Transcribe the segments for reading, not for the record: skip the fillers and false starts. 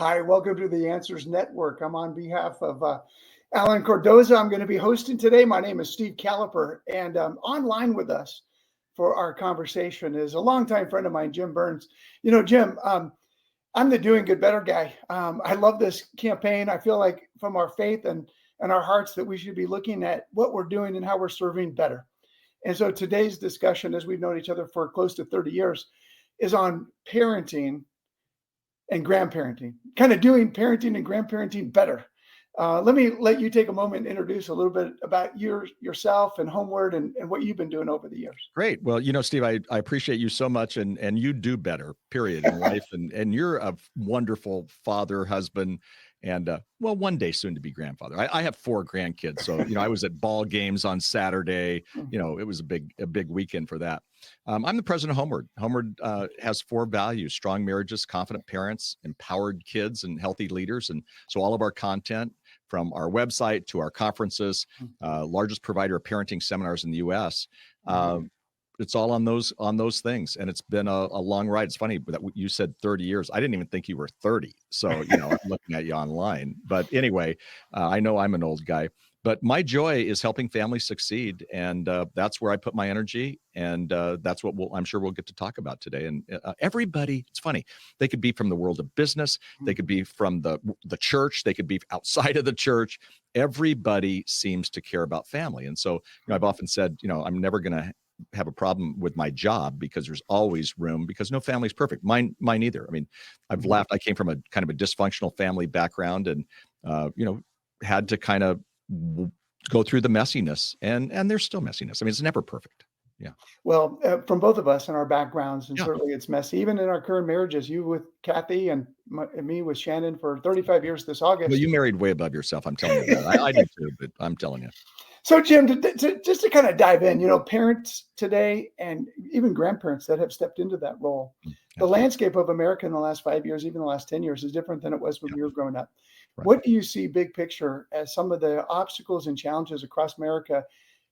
Hi, welcome to the Answers Network. I'm on behalf of Alan Cordoza. I'm going to be hosting today. My name is Steve Caliper, and online with us for our conversation is a longtime friend of mine, Jim Burns. You know, Jim, I'm the Doing Good Better guy. I love this campaign. I feel like from our faith and our hearts that we should be looking at what we're doing and how we're serving better. And so today's discussion, as we've known each other for close to 30 years, is on parenting and grandparenting, kind of doing parenting and grandparenting better. Let me let you take a moment and introduce a little bit about yourself and Homeward and what you've been doing over the years. Great. Well, Steve, I appreciate you so much, and you do better, period, in life, and you're a wonderful father, husband, and well, one day soon to be grandfather. I have 4 grandkids, so I was at ball games on Saturday. It was a big weekend for that. I'm the president of Homeward. Homeward has 4 values: strong marriages, confident parents, empowered kids, and healthy leaders. And so all of our content, from our website to our conferences, largest provider of parenting seminars in the U.S. It's all on those things, and it's been a long ride. It's funny that you said 30 years. I didn't even think you were 30. So I'm looking at you online. But anyway, I know I'm an old guy. But my joy is helping families succeed, and that's where I put my energy, and that's what I'm sure we'll get to talk about today. And everybody, it's funny, they could be from the world of business, they could be from the church, they could be outside of the church. Everybody seems to care about family, and so I've often said, I'm never going to have a problem with my job because there's always room, because no family's perfect. Mine either. I mean, I've laughed. I came from a kind of a dysfunctional family background, and had to kind of go through the messiness, and there's still messiness. I mean, it's never perfect. Yeah. Well, from both of us and our backgrounds, and Yeah. certainly it's messy, even in our current marriages, you with Kathy and me with Shannon for 35 years this August. Well, you married way above yourself. I'm telling you that. I did too, but I'm telling you. So, Jim, just to kind of dive in, parents today and even grandparents that have stepped into that role, the landscape of America in the last 5 years, even the last 10 years, is different than it was when we were growing up. Right. What do you see big picture as some of the obstacles and challenges across America,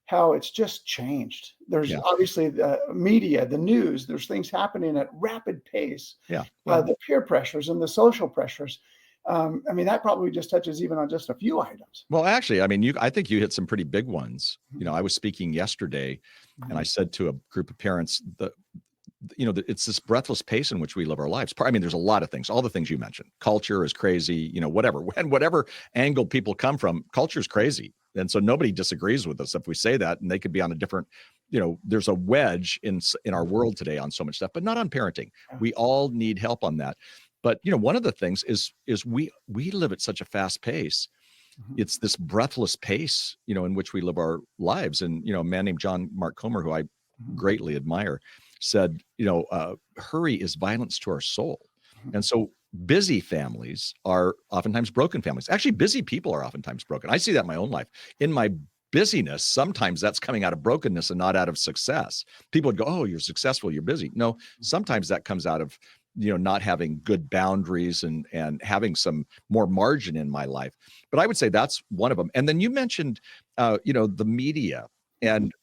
how it's just changed? There's obviously the media, the news, there's things happening at rapid pace. The peer pressures and the social pressures. That probably just touches even on just a few items. Well, actually, I think you hit some pretty big ones. I was speaking yesterday, and I said to a group of parents that, it's this breathless pace in which we live our lives. There's a lot of things, all the things you mentioned. Culture is crazy, whatever angle people come from, culture is crazy. And so nobody disagrees with us if we say that, and they could be on a different, there's a wedge in our world today on so much stuff, but not on parenting. We all need help on that. But, one of the things is we live at such a fast pace. It's this breathless pace, in which we live our lives. And, a man named John Mark Comer, who I greatly admire, said, hurry is violence to our soul. And so busy families are oftentimes broken families. Actually, busy people are oftentimes broken. I see that in my own life. In my busyness, sometimes that's coming out of brokenness and not out of success. People would go, oh, you're successful, you're busy. No, sometimes that comes out of not having good boundaries and having some more margin in my life. But I would say that's one of them. And then you mentioned, the media, and,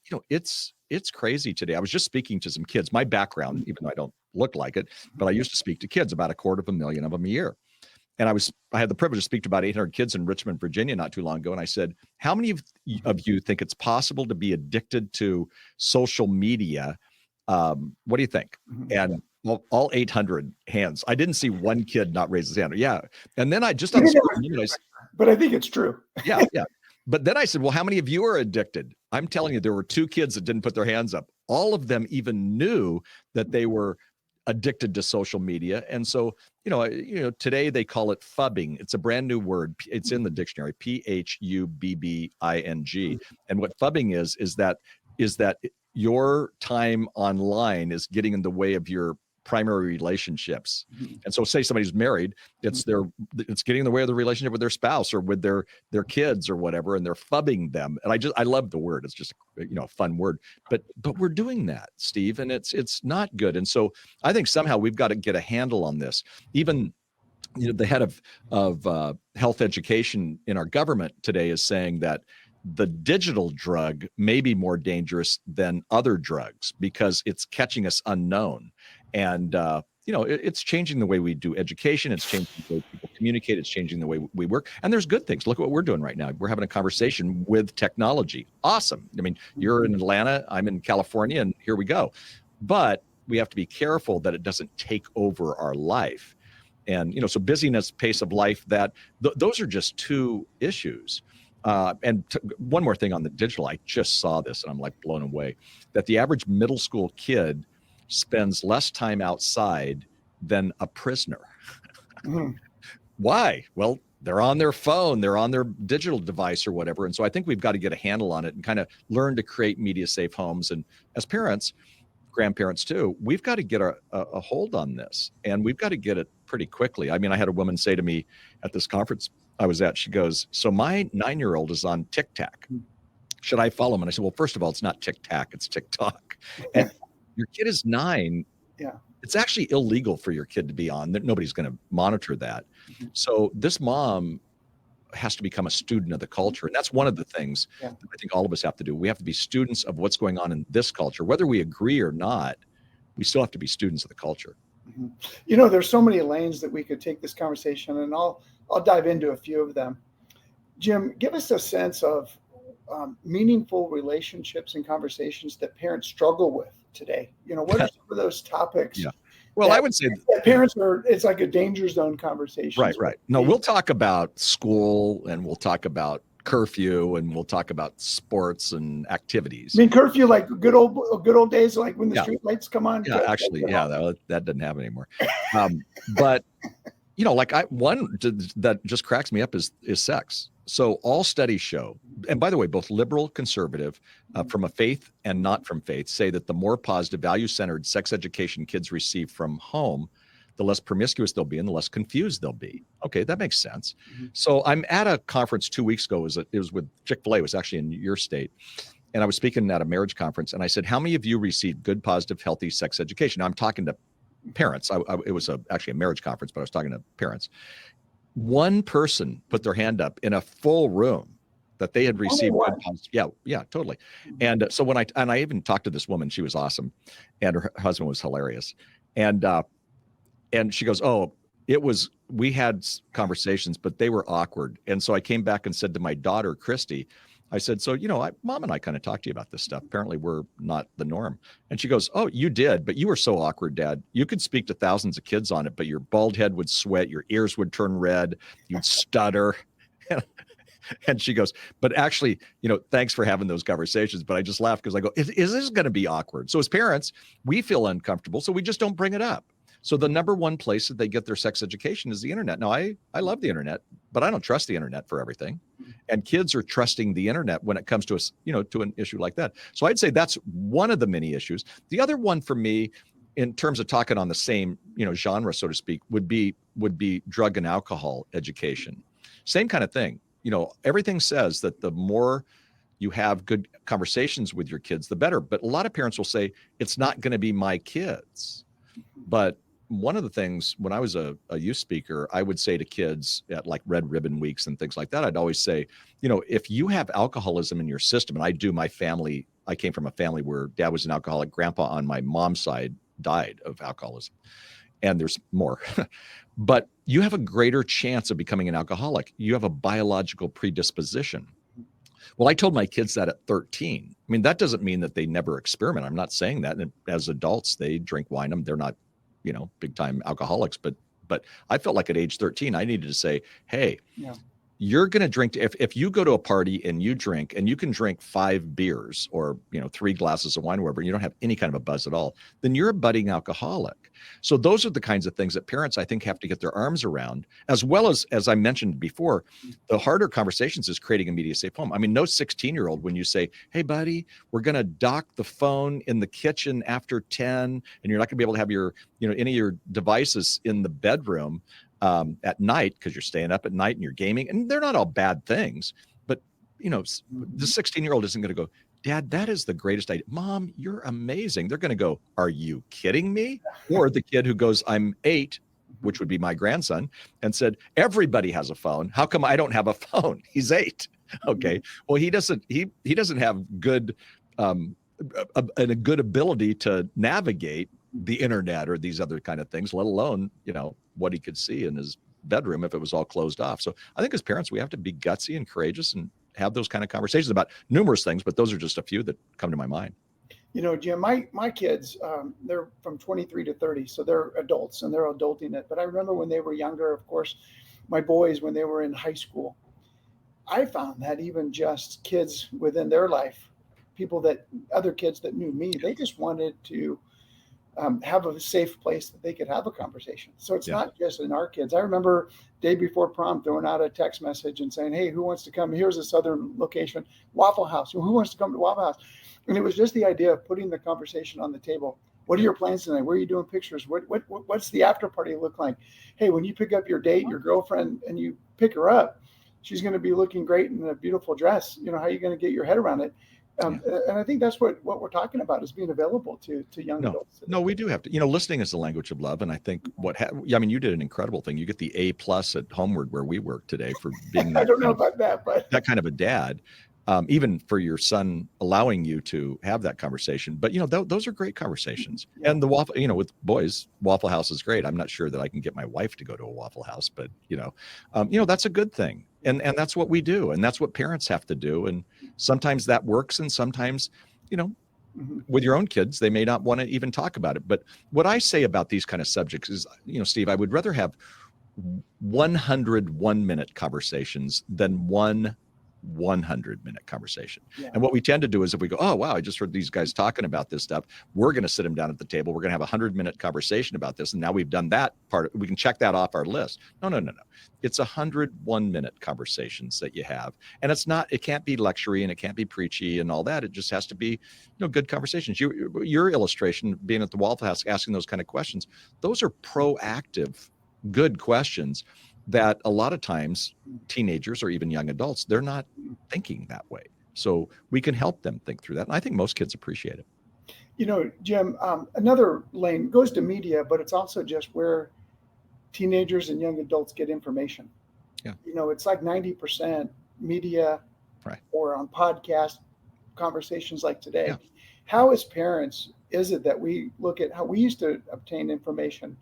it's crazy today. I was just speaking to some kids. My background, even though I don't look like it, but I used to speak to kids, about 250,000 of them a year. And I had the privilege to speak to about 800 kids in Richmond, Virginia, not too long ago. And I said, how many of you think it's possible to be addicted to social media? What do you think? And all 800 hands. I didn't see one kid not raise his hand. Yeah. And then I just, but I think it's true. Yeah. But then I said, well, how many of you are addicted? I'm telling you, there were 2 kids that didn't put their hands up. All of them even knew that they were addicted to social media. And so, today they call it phubbing. It's a brand new word. It's in the dictionary, Phubbing. And what phubbing is that your time online is getting in the way of your primary relationships. And so say somebody's married, it's getting in the way of the relationship with their spouse or with their kids or whatever, and they're phubbing them. And I love the word. It's just a fun word, but we're doing that, Steve, and it's not good. And so I think somehow we've got to get a handle on this. Even the head of health education in our government today is saying that the digital drug may be more dangerous than other drugs because it's catching us unknown. And it's changing the way we do education. It's changing the way people communicate. It's changing the way we work. And there's good things. Look at what we're doing right now. We're having a conversation with technology. Awesome. I mean, you're in Atlanta, I'm in California, and here we go. But we have to be careful that it doesn't take over our life. And, so busyness, pace of life, those are just two issues. One more thing on the digital, I just saw this and I'm like blown away, that the average middle school kid spends less time outside than a prisoner. Why? Well, they're on their phone, they're on their digital device or whatever. And so I think we've got to get a handle on it and kind of learn to create media safe homes. And as parents, grandparents too, we've got to get a hold on this, and we've got to get it pretty quickly. I mean, I had a woman say to me at this conference I was at, she goes, so my 9-year-old is on TikTok. Should I follow him? And I said, well, first of all, it's not TikTok, it's TikTok. And your kid is 9. Yeah. It's actually illegal for your kid to be on. Nobody's going to monitor that. So this mom has to become a student of the culture. And that's one of the things that I think all of us have to do. We have to be students of what's going on in this culture. Whether we agree or not, we still have to be students of the culture. There's so many lanes that we could take this conversation, and I'll dive into a few of them. Jim, give us a sense of meaningful relationships and conversations that parents struggle with today. What are some of those topics? Yeah. Well, I would say that parents it's like a danger zone conversation. Right. No, we'll talk about school, and we'll talk about curfew, and we'll talk about sports and activities. I mean, curfew, like good old days, like when the street lights come on. Yeah, actually, that doesn't happen anymore. But one that just cracks me up is sex. So all studies show, and by the way, both liberal, conservative, from a faith and not from faith, say that the more positive, value-centered sex education kids receive from home, the less promiscuous they'll be and the less confused they'll be. Okay, that makes sense. So I'm at a conference 2 weeks ago. It was with Chick-fil-A. It was actually in your state. And I was speaking at a marriage conference, and I said, how many of you received good, positive, healthy sex education? Now, I'm talking to parents. It was actually a marriage conference, but I was talking to parents. One person put their hand up in a full room that they had received good positive. Yeah, totally. And so when I even talked to this woman, she was awesome, and her husband was hilarious. And she goes, we had conversations, but they were awkward. And so I came back and said to my daughter, Christy, I said, so, Mom and I kind of talked to you about this stuff. Apparently we're not the norm. And she goes, oh, you did, but you were so awkward, Dad. You could speak to thousands of kids on it, but your bald head would sweat, your ears would turn red, you'd stutter. And she goes, but actually, thanks for having those conversations. But I just laughed because I go, is this going to be awkward? So as parents, we feel uncomfortable, so we just don't bring it up. So the number one place that they get their sex education is the internet. Now, I love the internet, but I don't trust the internet for everything. And kids are trusting the internet when it comes to to an issue like that. So I'd say that's one of the many issues. The other one for me, in terms of talking on the same, genre, so to speak, would be drug and alcohol education. Same kind of thing. Everything says that the more you have good conversations with your kids, the better. But a lot of parents will say, it's not going to be my kids. But one of the things, when I was a youth speaker, I would say to kids at like Red Ribbon Weeks and things like that, I'd always say, if you have alcoholism in your system, and I came from a family where dad was an alcoholic, grandpa on my mom's side died of alcoholism, and there's more, but you have a greater chance of becoming an alcoholic. You have a biological predisposition. Well, I told my kids that at 13. I mean, that doesn't mean that they never experiment. I'm not saying that. And as adults, they drink wine. They're not, big time alcoholics, but I felt like at age 13, I needed to say, hey, you're going to drink. If you go to a party and you drink, and you can drink 5 beers or 3 glasses of wine, wherever, you don't have any kind of a buzz at all, then you're a budding alcoholic. So those are the kinds of things that parents, I think, have to get their arms around, as well as I mentioned before, the harder conversations is creating a media safe home. I mean, no 16-year-old, when you say, hey, buddy, we're going to dock the phone in the kitchen after 10, and you're not going to be able to have your, any of your devices in the bedroom at night, because you're staying up at night and you're gaming, and they're not all bad things, but the 16-year-old isn't going to go, Dad, that is the greatest idea. Mom, you're amazing. They're going to go, are you kidding me? Or the kid who goes, I'm 8, which would be my grandson, and said, everybody has a phone. How come I don't have a phone? He's 8. Okay. Well, he doesn't have good a good ability to navigate the internet or these other kind of things, let alone, what he could see in his bedroom if it was all closed off. So I think as parents, we have to be gutsy and courageous and have those kind of conversations about numerous things, but those are just a few that come to my mind. Jim, my kids, they're from 23 to 30, so they're adults and they're adulting it. But I remember when they were younger, of course, my boys, when they were in high school, I found that even just kids within their life, other kids that knew me, they just wanted to have a safe place that they could have a conversation. So it's not just in our kids. I remember day before prom throwing out a text message and saying, hey, who wants to come? Here's a southern location, Waffle House. Who wants to come to Waffle House? And it was just the idea of putting the conversation on the table. What are your plans tonight? Where are you doing pictures? What's the after party look like? Hey, when you pick up your date, your girlfriend, and you pick her up, she's going to be looking great in a beautiful dress. How are you going to get your head around it? And I think that's what we're talking about, is being available to young adults. No, we do have to, listening is the language of love. And I think you did an incredible thing. You get the A+ at Homeward, where we work today, for being I don't know about that, but that kind of a dad. Even for your son, allowing you to have that conversation. But, those are great conversations. Yeah. And the waffle, with boys, Waffle House is great. I'm not sure that I can get my wife to go to a Waffle House, but, that's a good thing. And that's what we do. And that's what parents have to do. And sometimes that works. And sometimes, with your own kids, they may not want to even talk about it. But what I say about these kind of subjects is, Steve, I would rather have 100 1-minute conversations than one 100-minute conversation. Yeah. And what we tend to do is, if we go, oh, wow, I just heard these guys talking about this stuff, we're going to sit them down at the table. We're going to have 100-minute conversation about this. And now we've done that part. We can check that off our list. No. It's 100 1-minute conversations that you have. And it can't be lectury and it can't be preachy and all that. It just has to be, good conversations. Your illustration, being at the Waffle House, asking those kind of questions, those are proactive, good questions that a lot of times teenagers or even young adults, they're not thinking that way. So we can help them think through that. And I think most kids appreciate it. Jim, another lane goes to media, but it's also just where teenagers and young adults get information. Yeah. It's like 90% media, right, or on podcast conversations like today. Yeah. How, as parents, is it that we look at how we used to obtain information,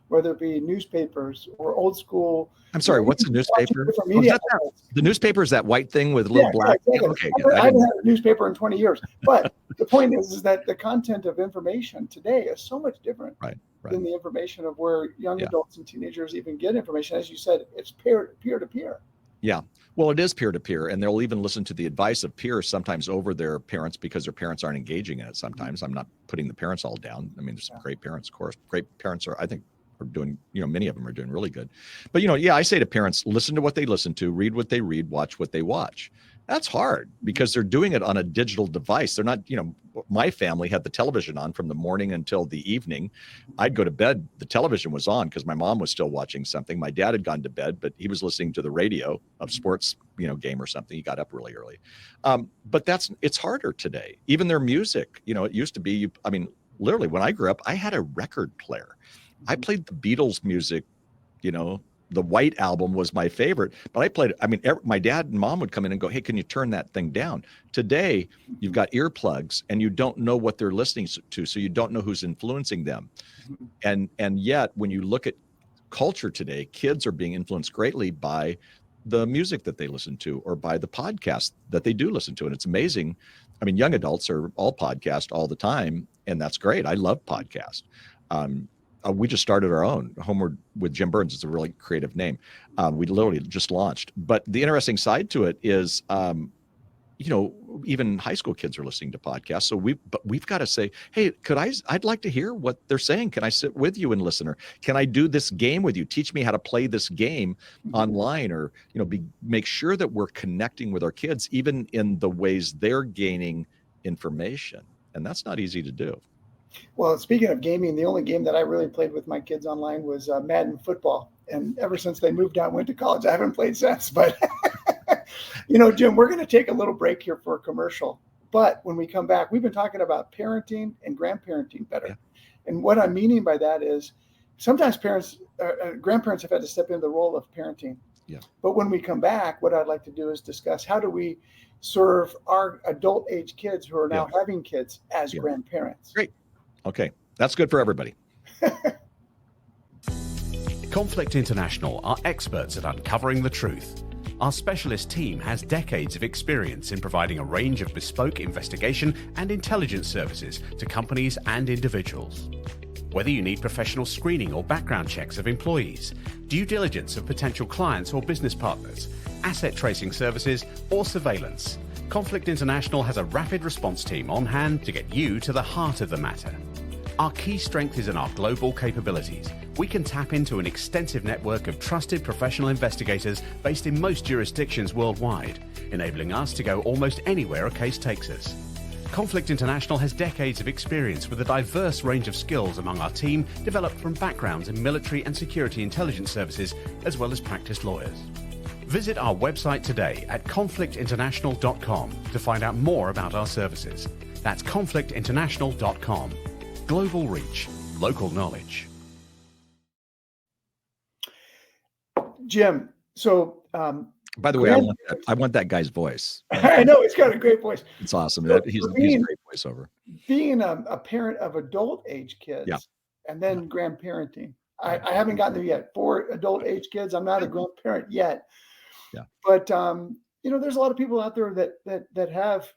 whether it be newspapers or old school? I'm sorry, what's a newspaper? The newspaper is that white thing with little black. Exactly. Okay, I haven't had a newspaper in 20 years. But the point is that the content of information today is so much different than the information of where young adults and teenagers even get information. As you said, it's peer to peer. Yeah. Well, it is peer to peer, and they'll even listen to the advice of peers sometimes over their parents because their parents aren't engaging in it sometimes. I'm not putting the parents all down. I mean, there's some great parents, of course. Great parents are doing, many of them are doing really good. But, I say to parents, listen to what they listen to, read what they read, watch what they watch. That's hard because they're doing it on a digital device. They're not, my family had the television on from the morning until the evening. I'd go to bed, the television was on because my mom was still watching something. My dad had gone to bed, but he was listening to the radio of sports, game or something. He got up really early. But it's harder today. Even their music, it used to be, literally when I grew up, I had a record player. I played the Beatles music, the White Album was my favorite, but I played, my dad and mom would come in and go, hey, can you turn that thing down? Today, you've got earplugs and you don't know what they're listening to, so you don't know who's influencing them. And yet, when you look at culture today, kids are being influenced greatly by the music that they listen to or by the podcast that they do listen to. And it's amazing. Young adults are all podcast all the time, and that's great. I love podcasts. We just started our own, Homeward with Jim Burns. It's a really creative name. We literally just launched. But the interesting side to it is, even high school kids are listening to podcasts. So we've got to say, hey, I'd like to hear what they're saying. Can I sit with you and listen? Or can I do this game with you? Teach me how to play this game online, or, make sure that we're connecting with our kids, even in the ways they're gaining information. And that's not easy to do. Well, speaking of gaming, the only game that I really played with my kids online was Madden football. And ever since they moved out and went to college, I haven't played since. But, Jim, we're going to take a little break here for a commercial. But when we come back, we've been talking about parenting and grandparenting better. Yeah. And what I'm meaning by that is sometimes grandparents have had to step into the role of parenting. Yeah. But when we come back, what I'd like to do is discuss how do we serve our adult age kids who are now having kids as grandparents. Great. Okay. That's good for everybody. Conflict International are experts at uncovering the truth. Our specialist team has decades of experience in providing a range of bespoke investigation and intelligence services to companies and individuals. Whether you need professional screening or background checks of employees, due diligence of potential clients or business partners, asset tracing services, or surveillance, Conflict International has a rapid response team on hand to get you to the heart of the matter. Our key strength is in our global capabilities. We can tap into an extensive network of trusted professional investigators based in most jurisdictions worldwide, enabling us to go almost anywhere a case takes us. Conflict International has decades of experience with a diverse range of skills among our team, developed from backgrounds in military and security intelligence services, as well as practiced lawyers. Visit our website today at conflictinternational.com to find out more about our services. That's conflictinternational.com. Global reach, local knowledge. Jim, so by the way, I want that guy's voice. I know he's got a great voice. It's awesome. So He's a great voiceover. Being a parent of adult age kids, and then grandparenting. I haven't gotten there yet. 4 adult age kids. I'm not a grandparent yet. Yeah. But there's a lot of people out there that have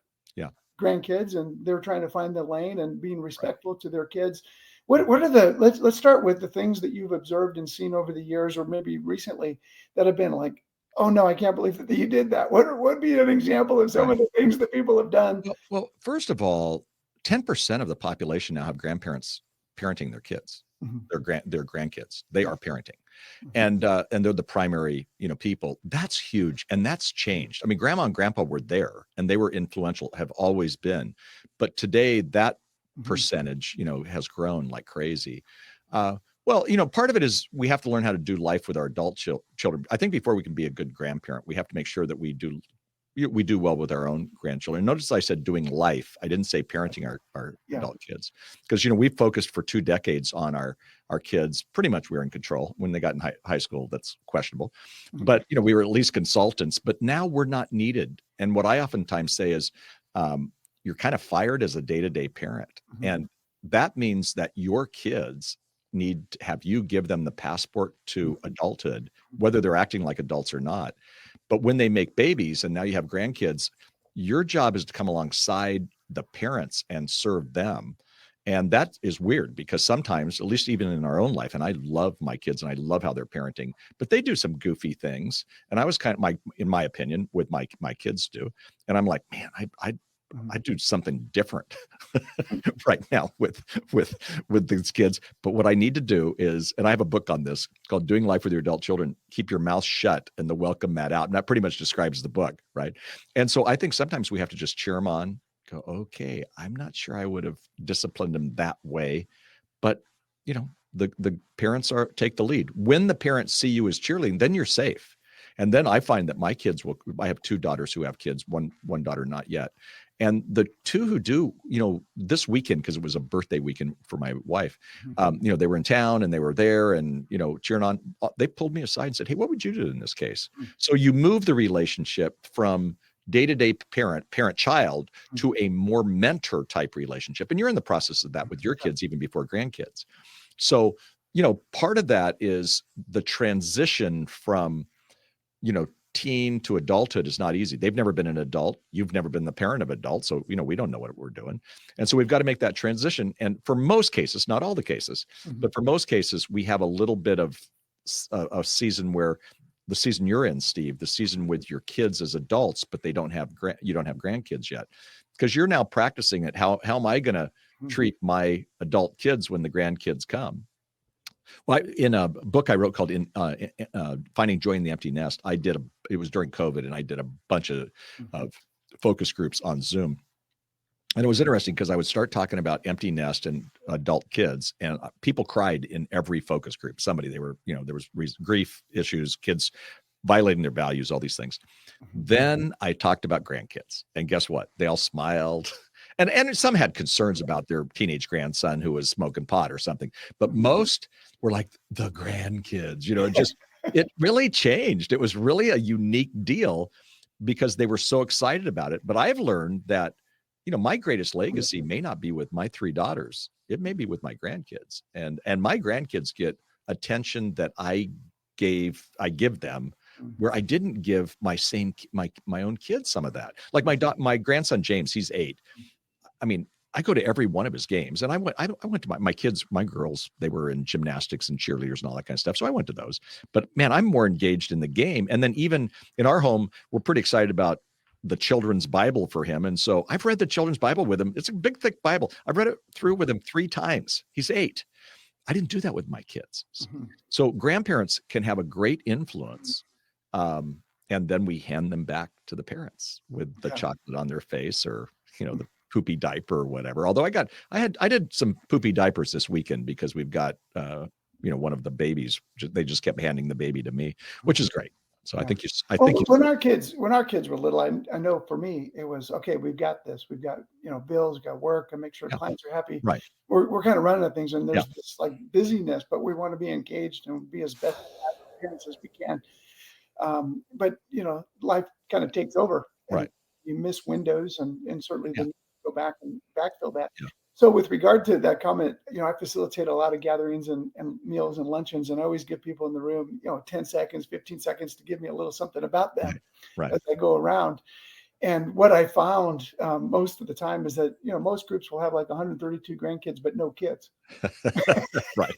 grandkids, and they're trying to find the lane and being respectful to their kids. What are let's start with the things that you've observed and seen over the years, or maybe recently, that have been like, oh no, I can't believe that you did that. What would be an example of some of the things that people have done? Well, first of all, 10% of the population now have grandparents parenting their kids, their grandkids. They are parenting, and they're the primary people. That's huge, and that's changed. I mean, grandma and grandpa were there, and they were influential, have always been, but today that percentage has grown like crazy. Well, part of it is we have to learn how to do life with our adult children. I think before we can be a good grandparent, we have to make sure that we do well with our own grandchildren. Notice I said doing life. I didn't say parenting our adult kids, because we've focused for 2 decades on our kids. Pretty much we were in control. When they got in high school, that's questionable, but we were at least consultants. But now we're not needed. And what I oftentimes say is, you're kind of fired as a day-to-day parent, and that means that your kids need to have you give them the passport to adulthood, whether they're acting like adults or not. But when they make babies and now you have grandkids, your job is to come alongside the parents and serve them. And that is weird, because sometimes, at least even in our own life, and I love my kids and I love how they're parenting, but they do some goofy things. And I was kind of in my opinion, with my kids do. And I'm like, man, I do something different right now with these kids. But what I need to do is, and I have a book on this called Doing Life with Your Adult Children, Keep Your Mouth Shut and the Welcome Mat Out. And that pretty much describes the book, right? And so I think sometimes we have to just cheer them on, go, okay, I'm not sure I would have disciplined them that way, but the parents take the lead. When the parents see you as cheerleading, then you're safe. And then I find that my kids I have 2 daughters who have kids, one daughter not yet. And the 2 who do, this weekend, because it was a birthday weekend for my wife, they were in town and they were there and, cheering on. They pulled me aside and said, hey, what would you do in this case? So you move the relationship from day-to-day parent-child to a more mentor type relationship. And you're in the process of that with your kids, even before grandkids. So, part of that is the transition from, teen to adulthood is not easy. They've never been an adult. You've never been the parent of adults. So, we don't know what we're doing. And so we've got to make that transition. And for most cases, not all the cases, but for most cases, we have a little bit of a season where the season you're in, Steve, the season with your kids as adults, but you don't have grandkids yet, because you're now practicing it. How am I going to treat my adult kids when the grandkids come? Well, in a book I wrote called Finding Joy in the Empty Nest, it was during COVID, and I did a bunch of focus groups on Zoom. And it was interesting because I would start talking about empty nest and adult kids, and people cried in every focus group. There was grief issues, kids violating their values, all these things. Then I talked about grandkids, and guess what? They all smiled. And some had concerns about their teenage grandson who was smoking pot or something, but most were like, the grandkids, it really changed. It was really a unique deal because they were so excited about it. But I've learned that my greatest legacy may not be with my 3 daughters. It may be with my grandkids. And my grandkids get attention that I give them, where I didn't give my own kids some of that. Like my grandson James, he's 8. I mean, I go to every one of his games, and I went to my kids, my girls, they were in gymnastics and cheerleaders and all that kind of stuff. So I went to those. But man, I'm more engaged in the game. And then even in our home, we're pretty excited about the children's Bible for him. And so I've read the children's Bible with him. It's a big, thick Bible. I've read it through with him 3 times. He's 8. I didn't do that with my kids. So grandparents can have a great influence. And then we hand them back to the parents with the chocolate on their face, or, the poopy diaper or whatever. Although I did some poopy diapers this weekend because we've got, one of the babies, they just kept handing the baby to me, which is great. So I think when our kids were little, I know for me, it was, okay, we've got this, we've got, bills, we've got work, and make sure clients are happy. Right. We're kind of running at things, and there's this like busyness, but we want to be engaged and be as best parents as we can. But life kind of takes over. Right. You miss windows, and certainly then go back and backfill that. Yeah. So with regard to that comment, I facilitate a lot of gatherings and meals and luncheons, and I always give people in the room, 10 seconds, 15 seconds to give me a little something about them Right. as I go around. And what I found most of the time is that, most groups will have like 132 grandkids, but no kids. Right.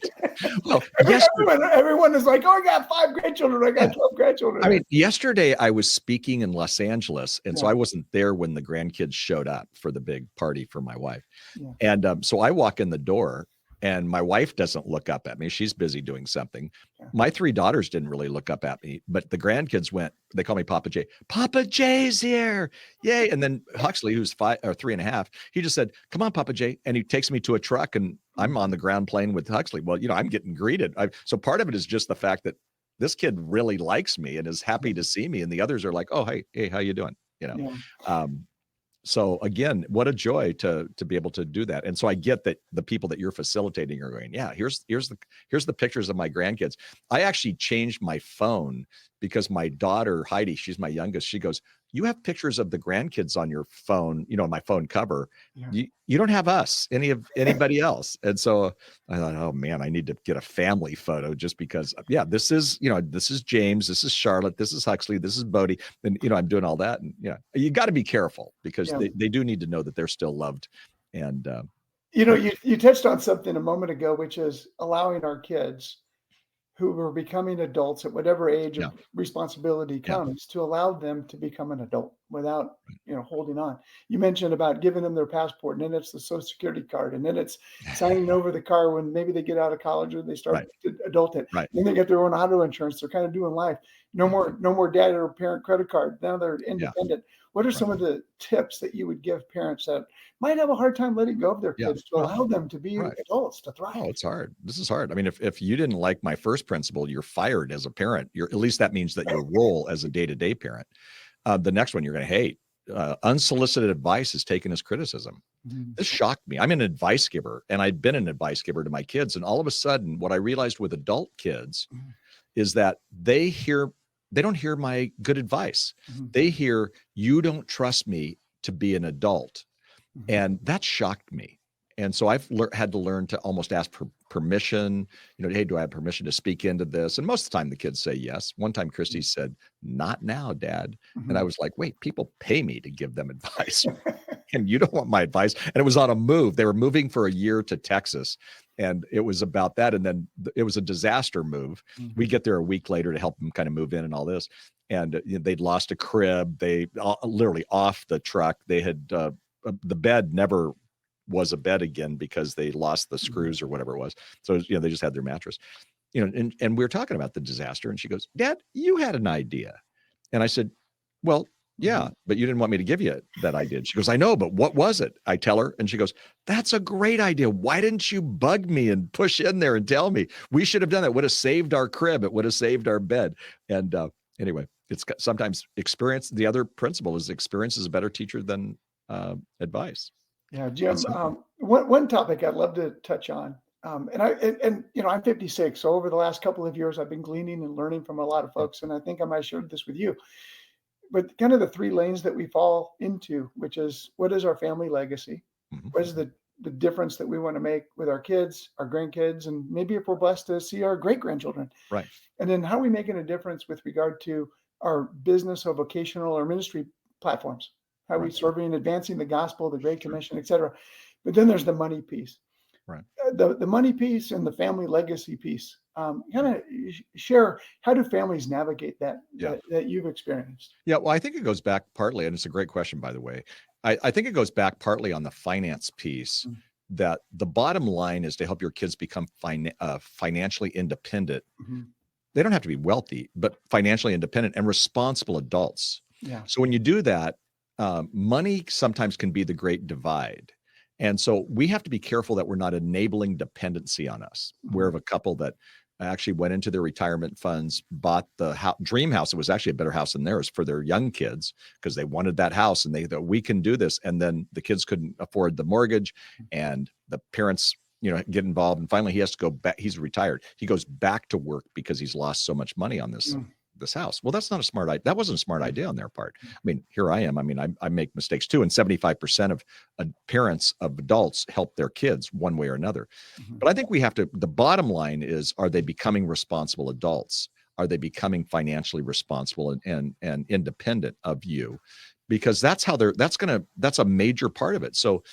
Well, everyone is like, oh, I got 5 grandchildren. I got 12 grandchildren. I mean, yesterday I was speaking in Los Angeles, and so I wasn't there when the grandkids showed up for the big party for my wife. Yeah. And so I walk in the door, and my wife doesn't look up at me. She's busy doing something. Yeah. My 3 daughters didn't really look up at me, but the grandkids they call me Papa J. Papa J's here. Yay. And then Huxley, who's 5 or 3.5, he just said, come on, Papa J. And he takes me to a truck, and I'm on the ground playing with Huxley. Well, I'm getting greeted. So part of it is just the fact that this kid really likes me and is happy to see me. And the others are like, oh, hey, how you doing? So again, what a joy to be able to do that. And so I get that the people that you're facilitating are going, here's the pictures of my grandkids. I actually changed my phone because my daughter, Heidi, she's my youngest. She goes, you have pictures of the grandkids on your phone, my phone cover. Yeah. You don't have anybody else. And so I thought, oh man, I need to get a family photo just because, this is James, this is Charlotte, this is Huxley, this is Bodie. And, I'm doing all that. And you got to be careful because they do need to know that they're still loved. And, you touched on something a moment ago, which is allowing our kids who are becoming adults at whatever age of responsibility comes to allow them to become an adult without, holding on. You mentioned about giving them their passport, and then it's the Social Security card, and then it's signing over the car when maybe they get out of college or they start to adulthood. Right. Then they get their own auto insurance. They're kind of doing life. No more dad or parent credit card. Now they're independent. What are some of the tips that you would give parents that might have a hard time letting go of their kids to allow them to be adults, to thrive? Oh, it's hard. This is hard. I mean, if you didn't like my first principle, you're fired as a parent. At least that means that your role as a day-to-day parent. The next one you're going to hate. Unsolicited advice is taken as criticism. Mm-hmm. This shocked me. I'm an advice giver, and I've been an advice giver to my kids. And all of a sudden, what I realized with adult kids is that they don't hear my good advice. Mm-hmm. They hear, you don't trust me to be an adult. Mm-hmm. And that shocked me. And so I've had to learn to almost ask for permission. Hey, do I have permission to speak into this? And most of the time the kids say yes. One time Christy said, not now, Dad. Mm-hmm. And I was like, wait, people pay me to give them advice. And you don't want my advice. And it was on a move. They were moving for a year to Texas. And it was about that. And then it was a disaster move. Mm-hmm. We get there a week later to help them kind of move in and all this. And they'd lost a crib. They literally off the truck. They had the bed never was a bed again because they lost the screws or whatever it was. So, they just had their mattress, and we were talking about the disaster. And she goes, Dad, you had an idea. And I said, well, yeah, but you didn't want me to give you that idea. She goes, I know, but what was it? I tell her, and she goes, that's a great idea. Why didn't you bug me and push in there and tell me? We should have done that. It would have saved our crib. It would have saved our bed. And anyway, it's sometimes experience. The other principle is experience is a better teacher than advice. Yeah, Jim, one topic I'd love to touch on, and I'm 56, so over the last couple of years, I've been gleaning and learning from a lot of folks, and I think I might have shared this with you. but kind of the three lanes that we fall into, which is what is our family legacy? Mhm. What is the difference that we want to make with our kids, our grandkids, and maybe if we're blessed to see our great grandchildren? Right. And then how are we making a difference with regard to our business or vocational or ministry platforms? How are we Right. serving and advancing the gospel, the Great Sure. Commission, et cetera? But then there's the money piece. Right. The money piece and the family legacy piece. Kind of share, how do families navigate that, Yeah. that you've experienced? Yeah. Well, I think it goes back partly, and it's a great question, by the way. I think it goes back partly on the finance piece, Mm. that the bottom line is to help your kids become financially independent. Mhm. They don't have to be wealthy, but financially independent and responsible adults. Yeah. So when you do that, money sometimes can be the great divide. And so we have to be careful that we're not enabling dependency on us. We're of a couple that actually went into their retirement funds, bought the dream house. It was actually a better house than theirs for their young kids because they wanted that house and they thought we can do this. And then the kids couldn't afford the mortgage and the parents, get involved. And finally he has to go back. He's retired. He goes back to work because he's lost so much money on this house. Well, that's not a smart idea. That wasn't a smart idea on their part. I mean, here I am. I mean, I make mistakes too. And 75% of parents of adults help their kids one way or another. Mhm. But I think the bottom line is, are they becoming responsible adults? Are they becoming financially responsible and independent of you? Because that's a major part of it. So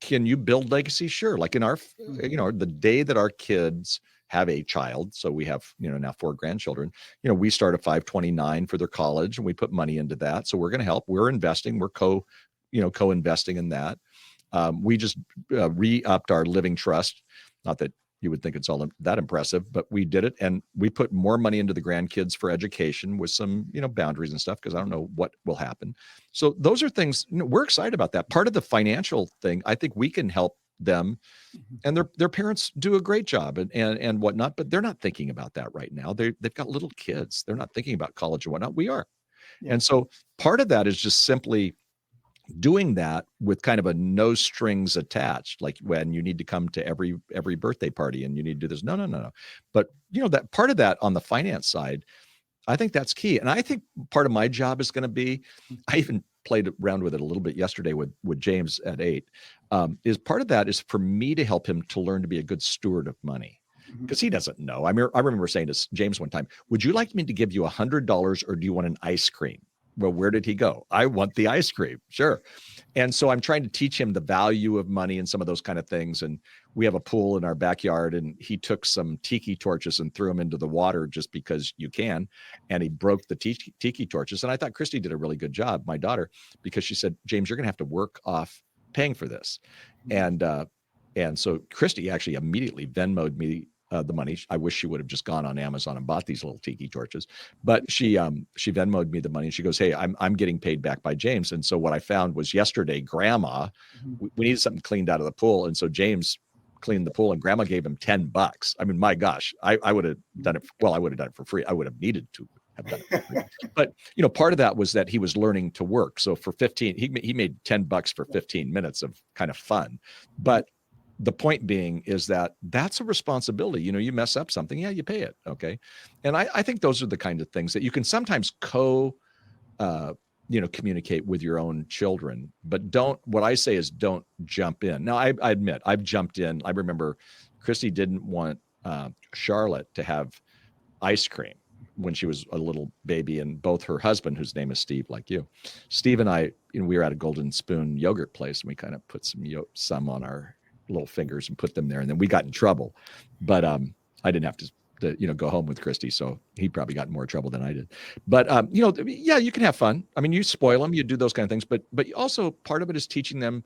can you build legacy? Sure. Like in our, the day that our kids have a child, so we have, now 4 grandchildren, we start at 529 for their college and we put money into that. So we're going to help. We're investing. We're co-investing in that. We just re-upped our living trust. Not that you would think it's all that impressive, but we did it. And we put more money into the grandkids for education with some, boundaries and stuff, because I don't know what will happen. So those are things, we're excited about that. Part of the financial thing, I think we can help them, and their parents do a great job and whatnot, but they're not thinking about that right now. They've got little kids. They're not thinking about college and whatnot. We are. Yeah. And so part of that is just simply doing that with kind of a no strings attached, like when you need to come to every birthday party and you need to do this. No. But that part of that on the finance side, I think that's key. And I think part of my job is going to be, I even played around with it a little bit yesterday with James at 8, is part of that is for me to help him to learn to be a good steward of money. Because he doesn't know. I remember saying to James one time, would you like me to give you $100 or do you want an ice cream? Well, where did he go? I want the ice cream. Sure. And so I'm trying to teach him the value of money and some of those kind of things. And we have a pool in our backyard, and he took some tiki torches and threw them into the water just because you can. And he broke the tiki torches. And I thought Christy did a really good job, my daughter, because she said, James, you're going to have to work off paying for this. And so Christy actually immediately Venmo'd me the money. I wish she would have just gone on Amazon and bought these little tiki torches, but she Venmo'd me the money, and she goes, hey, I'm getting paid back by James. And so what I found was yesterday, Grandma, we needed something cleaned out of the pool. And so James cleaned the pool and Grandma gave him $10. I mean, my gosh, I would have done it. Well, I would have done it for free. I would have needed to have done it for free. But, part of that was that he was learning to work. So for 15, he made $10 for 15 minutes of kind of fun. But the point being is that that's a responsibility. You mess up something, yeah, you pay it. Okay. And I think those are the kind of things that you can sometimes communicate with your own children, but what I say is don't jump in. Now I admit I've jumped in. I remember Christy didn't want Charlotte to have ice cream when she was a little baby, and both her husband, whose name is Steve, like you, Steve, and I, we were at a Golden Spoon yogurt place, and we kind of put some on our little fingers and put them there, and then we got in trouble. But I didn't have to go home with Christy, so he probably got in more trouble than I did. But yeah, you can have fun. I mean, you spoil them, you do those kind of things, but also part of it is teaching them,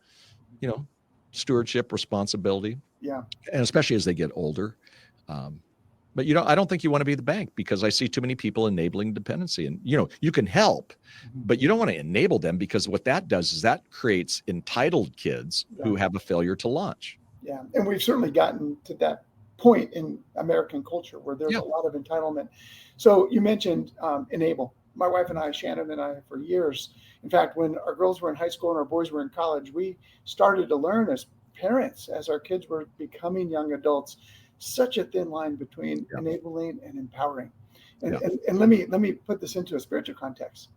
stewardship, responsibility. Yeah. And especially as they get older. But I don't think you want to be the bank, because I see too many people enabling dependency, and you can help, but you don't want to enable them, because what that does is that creates entitled kids who have a failure to launch. Yeah. And we've certainly gotten to that point in American culture where there's a lot of entitlement. So you mentioned enable. My wife and I, Shannon and I, for years, in fact, when our girls were in high school and our boys were in college, we started to learn as parents, as our kids were becoming young adults, such a thin line between enabling and empowering. And let me put this into a spiritual context.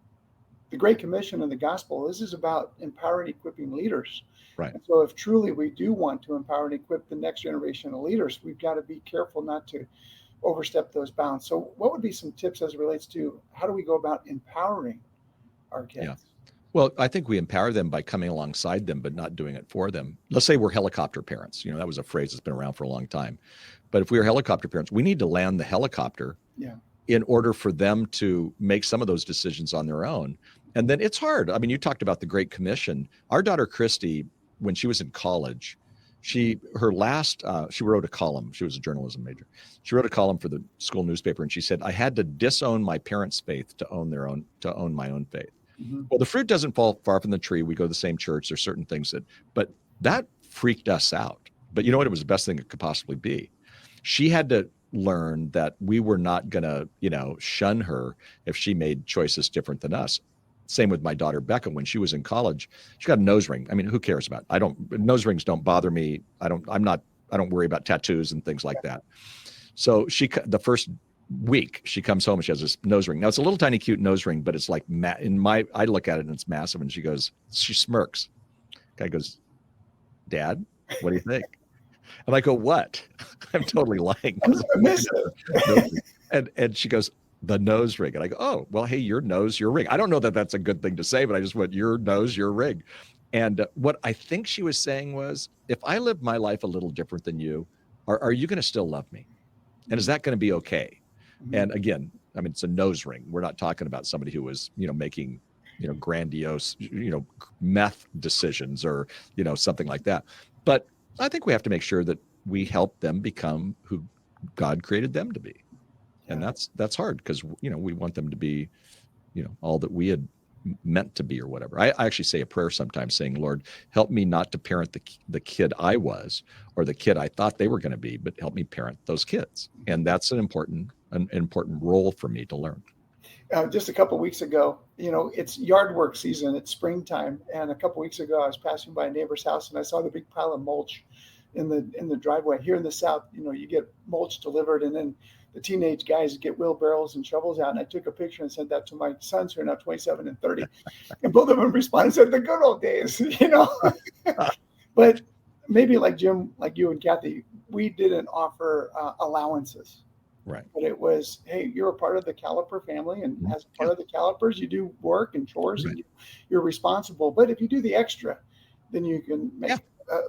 the Great Commission and the gospel, this is about empowering, equipping leaders. Right. And so if truly we do want to empower and equip the next generation of leaders, we've got to be careful not to overstep those bounds. So what would be some tips as it relates to how do we go about empowering our kids? Yeah. Well, I think we empower them by coming alongside them, but not doing it for them. Let's say we're helicopter parents. You know, that was a phrase that's been around for a long time. But if we are helicopter parents, we need to land the helicopter in order for them to make some of those decisions on their own. And then it's hard. I mean, you talked about the Great Commission. Our daughter, Christy, when she was in college, she wrote a column. She was a journalism major. She wrote a column for the school newspaper, and she said, I had to disown my parents' faith to own my own faith. Mm-hmm. Well, the fruit doesn't fall far from the tree. We go to the same church. There's certain things but that freaked us out. But you know what? It was the best thing it could possibly be. She had to learn that we were not going to, shun her if she made choices different than us. Same with my daughter, Becca. When she was in college, she got a nose ring. I mean, who cares about it? Nose rings don't bother me. I don't worry about tattoos and things like that. So the first week she comes home and she has this nose ring. Now it's a little tiny cute nose ring, but it's like I look at it and it's massive, and she smirks. Guy goes, Dad, what do you think? And I go, what? I'm totally lying. And she goes, the nose ring. And I go, oh, well, hey, your nose, your ring. I don't know that that's a good thing to say, but I just went, your nose, your ring. And what I think she was saying was, if I live my life a little different than you, are you going to still love me? And is that going to be okay? Mm-hmm. And again, I mean, it's a nose ring. We're not talking about somebody who was, making, grandiose, meth decisions or, something like that. But I think we have to make sure that we help them become who God created them to be. And that's hard because, we want them to be, all that we had meant to be or whatever. I actually say a prayer sometimes saying, Lord, help me not to parent the kid I was or the kid I thought they were going to be, but help me parent those kids. And that's an important role for me to learn. Just a couple of weeks ago, it's yard work season. It's springtime. And a couple of weeks ago, I was passing by a neighbor's house and I saw the big pile of mulch in the driveway. Here in the South, you get mulch delivered, and then the teenage guys get wheelbarrows and shovels out. And I took a picture and sent that to my sons who are now 27 and 30. And both of them responded and said, the good old days, But maybe like Jim, like you and Kathy, we didn't offer allowances. Right. But it was, hey, you're a part of the Caliper family, and as a part of the Calipers, you do work and chores, and you're responsible. But if you do the extra, then you can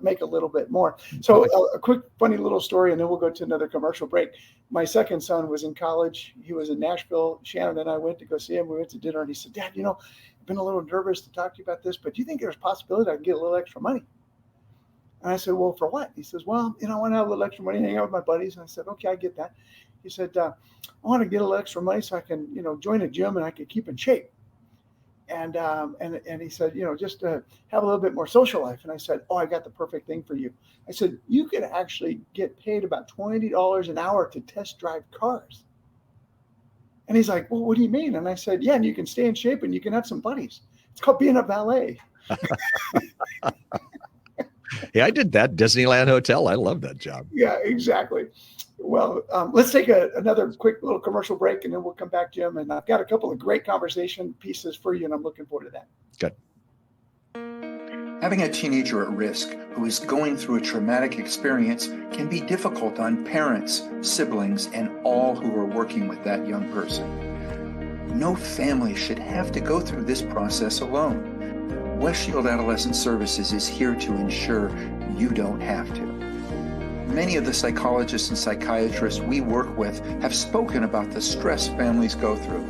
make a little bit more. So a quick, funny little story, and then we'll go to another commercial break. My second son was in college. He was in Nashville. Shannon and I went to go see him. We went to dinner, and he said, Dad, I've been a little nervous to talk to you about this, but do you think there's a possibility I can get a little extra money? And I said, well, for what? He says, well, I want to have a little extra money, hang out with my buddies. And I said, okay, I get that. He said, I want to get a little extra money so I can, join a gym and I can keep in shape. And he said, just to have a little bit more social life. And I said, oh, I got the perfect thing for you. I said, you could actually get paid about $20 an hour to test drive cars. And he's like, well, what do you mean? And I said, yeah, and you can stay in shape and you can have some buddies. It's called being a valet. Yeah, I did that Disneyland Hotel. I love that job. Yeah, exactly. Well, let's take another quick little commercial break, and then we'll come back, Jim. And I've got a couple of great conversation pieces for you, and I'm looking forward to that. Good. Having a teenager at risk who is going through a traumatic experience can be difficult on parents, siblings, and all who are working with that young person. No family should have to go through this process alone. Westshield Adolescent Services is here to ensure you don't have to. Many of the psychologists and psychiatrists we work with have spoken about the stress families go through.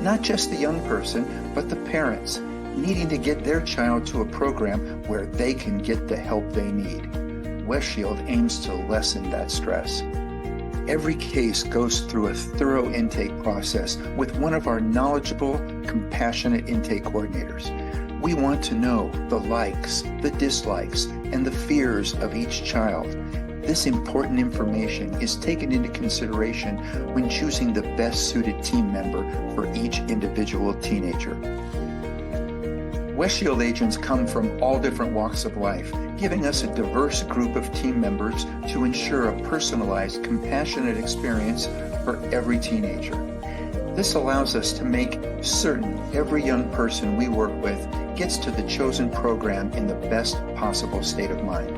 Not just the young person, but the parents, needing to get their child to a program where they can get the help they need. Westshield aims to lessen that stress. Every case goes through a thorough intake process with one of our knowledgeable, compassionate intake coordinators. We want to know the likes, the dislikes, and the fears of each child. This important information is taken into consideration when choosing the best suited team member for each individual teenager. Westshield agents come from all different walks of life, giving us a diverse group of team members to ensure a personalized, compassionate experience for every teenager. This allows us to make certain every young person we work with gets to the chosen program in the best possible state of mind.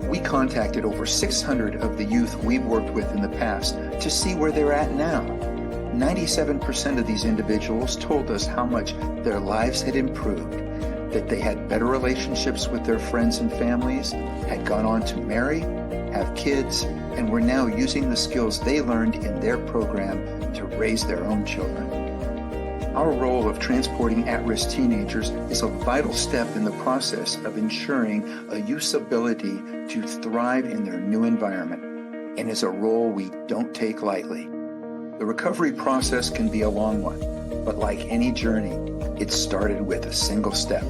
We contacted over 600 of the youth we've worked with in the past to see where they're at now. 97% of these individuals told us how much their lives had improved, that they had better relationships with their friends and families, had gone on to marry, have kids, and were now using the skills they learned in their program to raise their own children. Our role of transporting at-risk teenagers is a vital step in the process of ensuring a youth's ability to thrive in their new environment, and is a role we don't take lightly. The recovery process can be a long one, but like any journey, it started with a single step.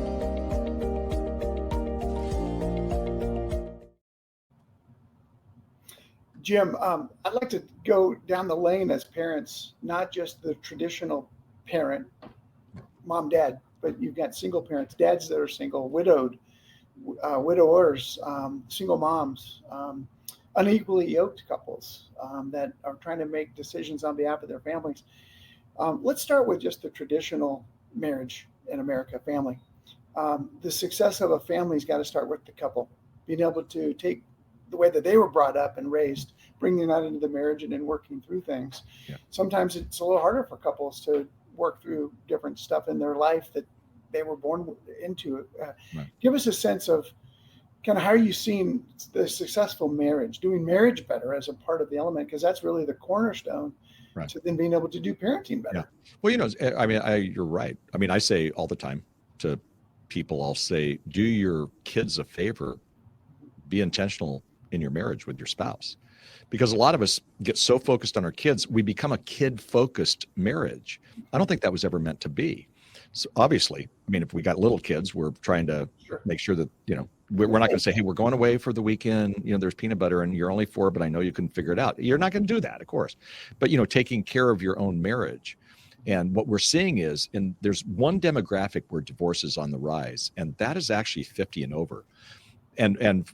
Jim, I'd like to go down the lane as parents, not just the traditional parent, mom, dad, but you've got single parents, dads that are single, widowed, widowers, single moms, unequally yoked couples that are trying to make decisions on behalf of their families. Let's start with just the traditional marriage in America, family. The success of a family's got to start with the couple, being able to take the way that they were brought up and raised, bringing that into the marriage and then working through things. Yeah. Sometimes it's a little harder for couples to work through different stuff in their life that they were born into. Right. Give us a sense of kind of how are you seeing the successful marriage, doing marriage better as a part of the element, because that's really the cornerstone Right. to then being able to do parenting better. Yeah. Well, I mean, you're right. I mean, I say all the time to people, I'll say, do your kids a favor, be intentional in your marriage with your spouse. Because a lot of us get so focused on our kids, we become a kid-focused marriage. I don't think that was ever meant to be. So obviously, I mean, if we got little kids, we're trying to make sure that, we're not going to say, hey, we're going away for the weekend. There's peanut butter and you're only 4, but I know you can figure it out. You're not going to do that, of course. But, taking care of your own marriage. And what we're seeing is, there's one demographic where divorce is on the rise, and that is actually 50 and over. And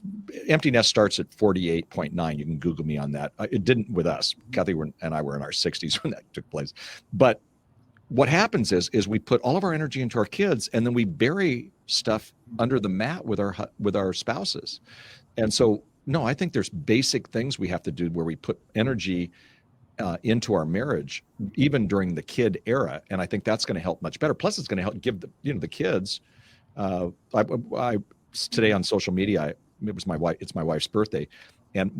empty nest starts at 48.9. You can Google me on that. It didn't with us. Kathy and I were in our 60s when that took place. But what happens is we put all of our energy into our kids, and then we bury stuff under the mat with our spouses. And so, no, I think there's basic things we have to do where we put energy into our marriage, even during the kid era. And I think that's going to help much better. Plus, it's going to help give the kids. Today on social media, it's my wife's birthday, and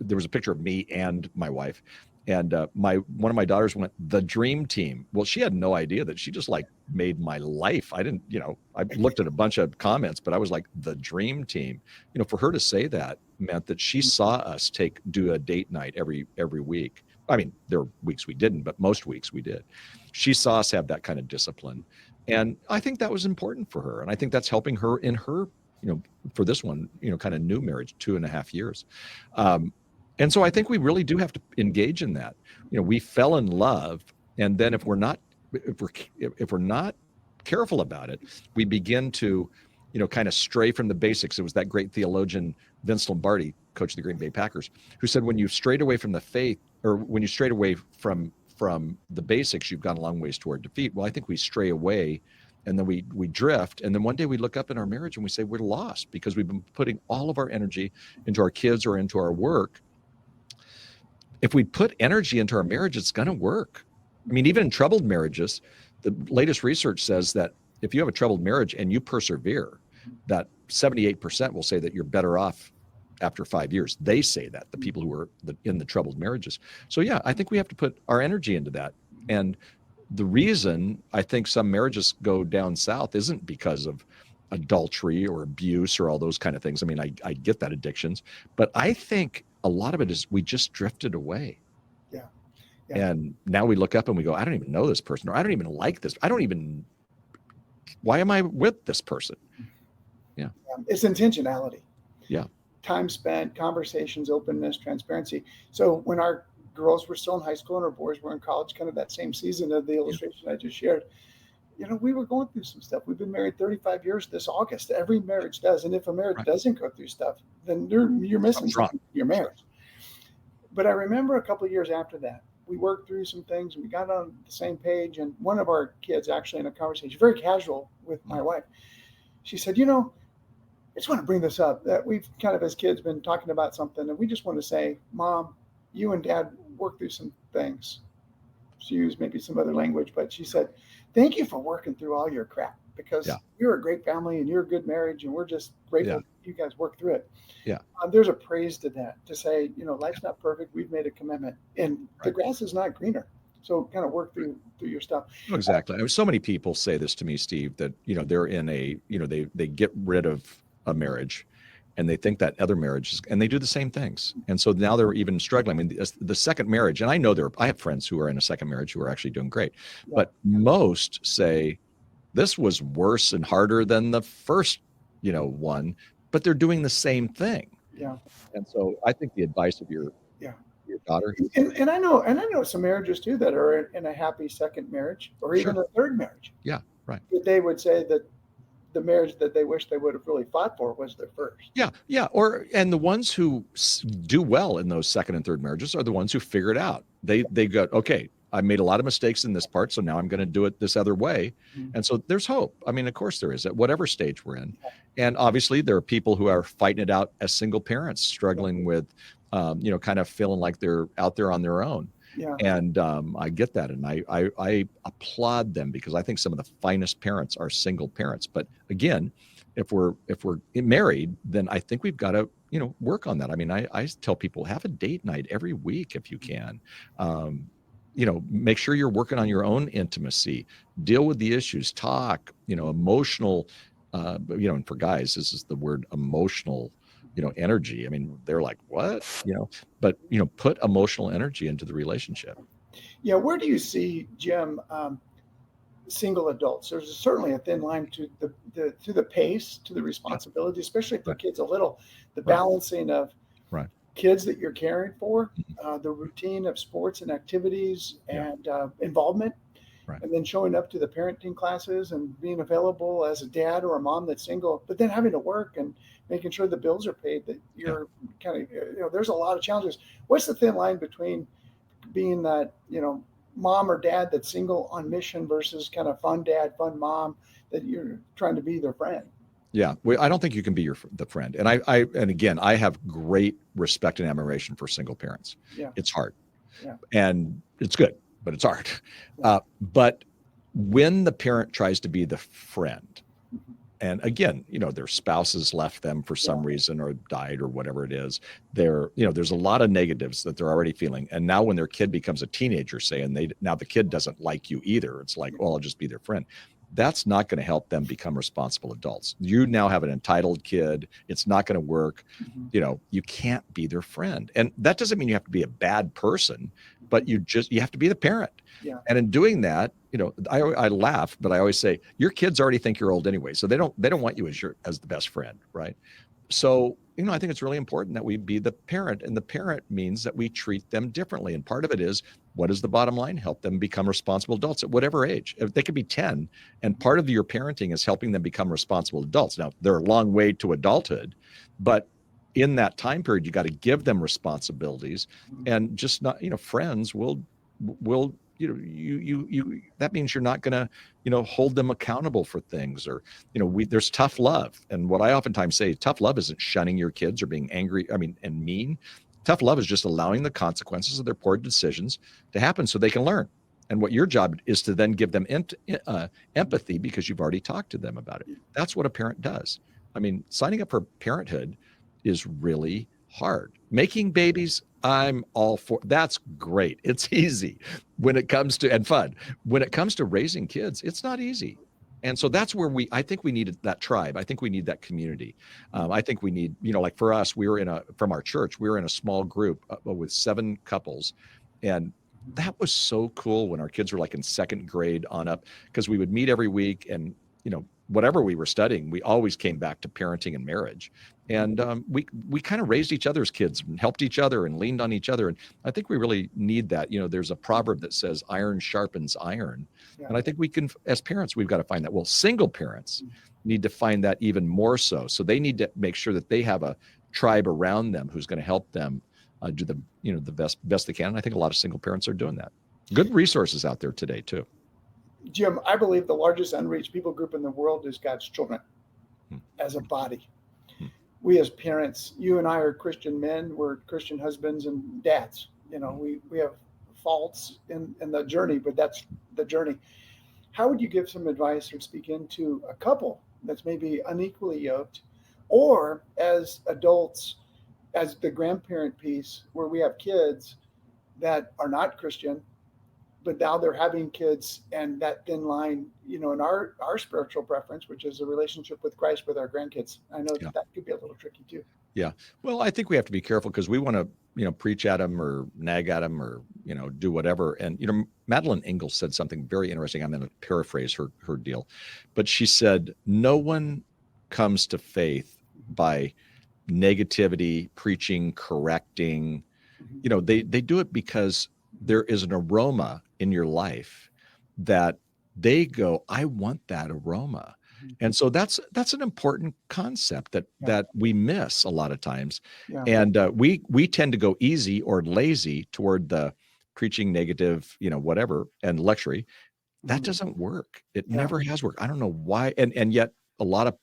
there was a picture of me and my wife, and one of my daughters went, the dream team. Well, she had no idea that she just made my life. I didn't, I looked at a bunch of comments, but I was like, the dream team. For her to say that meant that she saw us do a date night every week. I mean, there were weeks we didn't, but most weeks we did. She saw us have that kind of discipline. And I think that was important for her. And I think that's helping her in her, for this one, kind of new marriage, 2.5 years. And so I think we really do have to engage in that. We fell in love. And then if we're not careful about it, we begin to, kind of stray from the basics. It was that great theologian, Vince Lombardi, coach of the Green Bay Packers, who said, when you've strayed away from the faith, or when you strayed away from the basics, you've gone a long ways toward defeat. Well, I think we stray away, and then we drift, and then one day we look up in our marriage and we say we're lost because we've been putting all of our energy into our kids or into our work. If we put energy into our marriage, it's going to work. I mean, even in troubled marriages, the latest research says that if you have a troubled marriage and you persevere, that 78% will say that you're better off after 5 years. They say that, the people who are in the troubled marriages. So yeah, I think we have to put our energy into that. And the reason I think some marriages go down south isn't because of adultery or abuse or all those kind of things. I mean, I get that, addictions, but I think a lot of it is we just drifted away. Yeah. And now we look up and we go, I don't even know this person, or I don't even like this. Why am I with this person? Yeah. It's intentionality. Yeah. Time spent, conversations, openness, transparency. So when our girls were still in high school and our boys were in college, kind of that same season of the illustration I just shared, we were going through some stuff. We've been married 35 years this August. Every marriage does. And if a marriage doesn't go through stuff, then you're missing something in your marriage. But I remember a couple of years after that, we worked through some things. We got on the same page. And one of our kids, actually, in a conversation, very casual with my wife, she said, I just want to bring this up, that we've kind of, as kids, been talking about something, and we just want to say, Mom, you and Dad worked through some things. She used maybe some other language, but she said, thank you for working through all your crap, because you're a great family and you're a good marriage, and we're just grateful you guys worked through it. Yeah. There's a praise to that, to say, life's not perfect. We've made a commitment, and the grass is not greener. So kind of work through your stuff. Exactly. I mean, so many people say this to me, Steve, that, they're in a, they get rid of a marriage and they think that other marriage is, and they do the same things. And so now they're even struggling. I mean, the second marriage, and I know I have friends who are in a second marriage who are actually doing great, but most say this was worse and harder than the first, one, but they're doing the same thing. Yeah. And so I think the advice of your daughter. And I know some marriages too that are in a happy second marriage, or even a third marriage. Yeah. Right. They would say that the marriage that they wish they would have really fought for was their first. Yeah. And the ones who do well in those second and third marriages are the ones who figure it out. They go, okay, I made a lot of mistakes in this part, so now I'm going to do it this other way. Mm-hmm. And so there's hope. I mean, of course there is, at whatever stage we're in. And obviously there are people who are fighting it out as single parents, struggling with, kind of feeling like they're out there on their own. Yeah. And I get that. And I applaud them, because I think some of the finest parents are single parents. But again, if we're married, then I think we've got to, work on that. I mean, I tell people, have a date night every week if you can. Make sure you're working on your own intimacy, deal with the issues, talk, emotional, and for guys, this is the word emotional, energy. I mean, they're like, what, but, put emotional energy into the relationship. Yeah. Where do you see, Jim, single adults? There's certainly a thin line to the pace, to the responsibility, especially if the kid's a little, the balancing of kids that you're caring for, the routine of sports and activities and involvement, and then showing up to the parenting classes and being available as a dad or a mom that's single, but then having to work and making sure the bills are paid, that you're kind of, there's a lot of challenges. What's the thin line between being that, mom or dad that's single on mission versus kind of fun dad, fun mom that you're trying to be their friend? Yeah, I don't think you can be the friend. And and again, I have great respect and admiration for single parents. Yeah. It's hard, yeah, and it's good, but it's hard. But when the parent tries to be the friend, and again, their spouses left them for some reason or died or whatever it is, there's a lot of negatives that they're already feeling. And now when their kid becomes a teenager, say, and now the kid doesn't like you either, it's like, well, I'll just be their friend. That's not going to help them become responsible adults. You now have an entitled kid. It's not going to work. Mm-hmm. You can't be their friend. And that doesn't mean you have to be a bad person, but you have to be the parent. Yeah. And in doing that, I laugh, but I always say your kids already think you're old anyway. So they don't want you as the best friend. Right. So, I think it's really important that we be the parent, and the parent means that we treat them differently. And part of it is, what is the bottom line? Help them become responsible adults at whatever age. If they could be 10, and part of your parenting is helping them become responsible adults. Now, they're a long way to adulthood, but in that time period, you got to give them responsibilities, and just not, friends will that means you're not going to, hold them accountable for things, or, there's tough love. And what I oftentimes say, tough love isn't shunning your kids or being angry, and mean. Tough love is just allowing the consequences of their poor decisions to happen so they can learn. And what your job is to then give them empathy, because you've already talked to them about it. That's what a parent does. I mean, signing up for parenthood is really hard. Making babies, I'm all for. That's great. It's easy when it comes to, and fun. When it comes to raising kids, it's not easy. And so that's where I think we needed that tribe. I think we need that community. I think we need, like for us, from our church, we were in a small group with 7 couples. And that was so cool when our kids were like in 2nd grade on up, because we would meet every week, and, whatever we were studying, we always came back to parenting and marriage. And we kind of raised each other's kids and helped each other and leaned on each other. And I think we really need that. There's a proverb that says iron sharpens iron. Yeah. And I think we can, as parents, we've got to find that. Well, single parents need to find that even more so. So they need to make sure that they have a tribe around them who's going to help them do the the best they can. And I think a lot of single parents are doing that. Good resources out there today too. Jim, I believe the largest unreached people group in the world is God's children as a body. We as parents, you and I are Christian men, we're Christian husbands and dads. We have faults in the journey, but that's the journey. How would you give some advice or speak into a couple that's maybe unequally yoked, or as adults, as the grandparent piece, where we have kids that are not Christian, but now they're having kids, and that thin line, in our spiritual preference, which is a relationship with Christ with our grandkids. I know that could be a little tricky too. Yeah. Well, I think we have to be careful because we want to, preach at them or nag at them or, do whatever. And, Madeline Ingalls said something very interesting. I'm going to paraphrase her deal, but she said, no one comes to faith by negativity, preaching, correcting. They do it because there is an aroma in your life that they go, I want that aroma. And so that's an important concept that we miss a lot of times. Yeah. And we tend to go easy or lazy toward the preaching negative, whatever, and lecturing. That doesn't work. It never has worked. I don't know why. And yet a lot of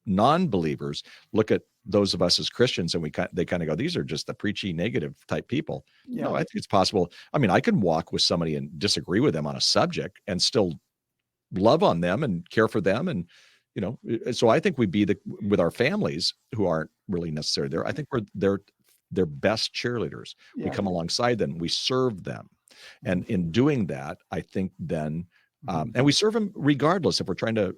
non-believers look at those of us as Christians and they kind of go, these are just the preachy negative type people. No, I think it's possible. I mean, I can walk with somebody and disagree with them on a subject and still love on them and care for them. And, so I think we'd be with our families who aren't really necessarily there. I think we're their best cheerleaders. We come alongside them, we serve them. And in doing that, I think then, and we serve them regardless if we're trying to,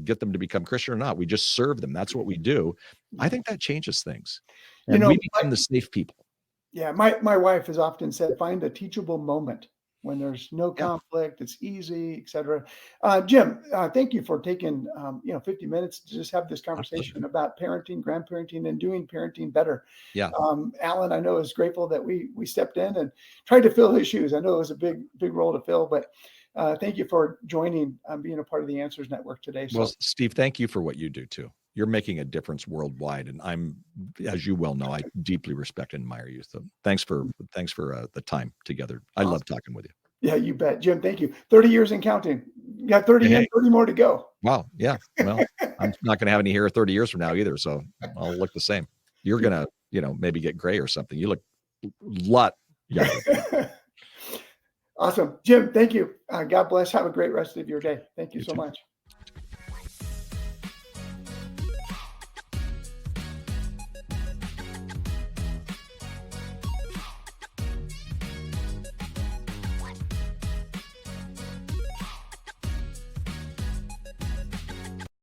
get them to become Christian or not. We just serve them. That's what we do. I think that changes things. And we become the safe people. Yeah. My wife has often said, find a teachable moment when there's no conflict, it's easy, et cetera. Jim, thank you for taking, 50 minutes to just have this conversation about parenting, grandparenting, and doing parenting better. Yeah. Alan, I know, is grateful that we stepped in and tried to fill his shoes. I know it was a big role to fill, but thank you for joining, being a part of the Answers Network today. So. Well, Steve, thank you for what you do too. You're making a difference worldwide, and I'm, as you well know, I deeply respect and admire you. So thanks for the time together. I love talking with you. Yeah, you bet, Jim. Thank you. 30 years and counting. You got 30 and 30 more to go. Wow. Yeah. Well, I'm not going to have any hair 30 years from now either, so I'll look the same. You're gonna, maybe get gray or something. You look a lot younger. Awesome, Jim. Thank you. God bless. Have a great rest of your day. Thank you so much.